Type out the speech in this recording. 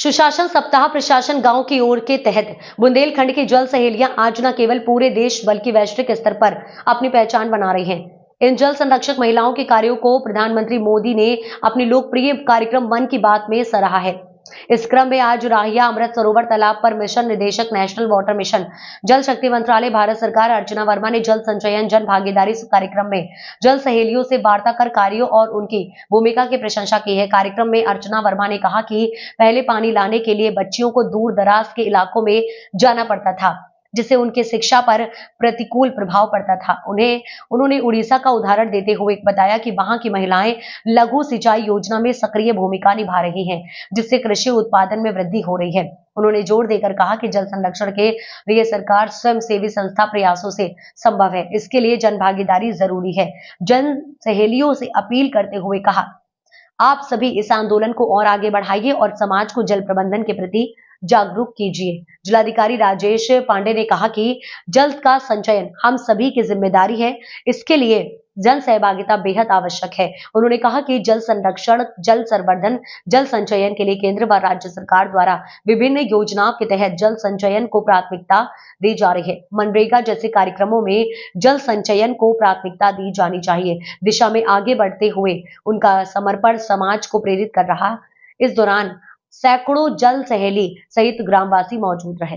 सुशासन सप्ताह प्रशासन गांव की ओर के तहत बुंदेलखंड की जल सहेलियां आज न केवल पूरे देश बल्कि वैश्विक स्तर पर अपनी पहचान बना रही हैं। इन जल संरक्षक महिलाओं के कार्यों को प्रधानमंत्री मोदी ने अपनी लोकप्रिय कार्यक्रम मन की बात में सराहा है। इस क्रम में आज राहिया अमृत सरोवर तालाब पर मिशन निदेशक नेशनल वाटर मिशन जल शक्ति मंत्रालय भारत सरकार अर्चना वर्मा ने जल संचयन जन भागीदारी कार्यक्रम में जल सहेलियों से वार्ता कर कार्यों और उनकी भूमिका की प्रशंसा की है। कार्यक्रम में अर्चना वर्मा ने कहा कि पहले पानी लाने के लिए बच्चियों को दूर दराज के इलाकों में जाना पड़ता था, जिससे उनकी शिक्षा पर प्रतिकूल प्रभाव पड़ता था। उन्होंने उड़ीसा का उदाहरण देते हुए बताया कि वहां की महिलाएं लघु सिंचाई योजना में सक्रिय भूमिका निभा रही हैं, जिससे कृषि उत्पादन में वृद्धि हो रही है। उन्होंने जोर देकर कहा कि जल संरक्षण के लिए सरकार स्वयं सेवी संस्था प्रयासों से संभव है, इसके लिए जन भागीदारी जरूरी है। जन सहेलियों से अपील करते हुए कहा, आप सभी इस आंदोलन को और आगे बढ़ाइए और समाज को जल प्रबंधन के प्रति जागरूक कीजिए। जिलाधिकारी राजेश पांडे ने कहा कि जल का संचयन हम सभी की जिम्मेदारी है, इसके लिए जन सहभागिता बेहद आवश्यक है। उन्होंने कहा कि जल संरक्षण, जल संवर्धन, जल संचयन के लिए केंद्र व राज्य सरकार द्वारा विभिन्न योजनाओं के तहत जल संचयन को प्राथमिकता दी जा रही है। मनरेगा जैसे कार्यक्रमों में जल संचयन को प्राथमिकता दी जानी चाहिए। दिशा में आगे बढ़ते हुए उनका समर्पण समाज को प्रेरित कर रहा। इस दौरान सैकड़ों जल सहेली सहित ग्रामवासी मौजूद रहे।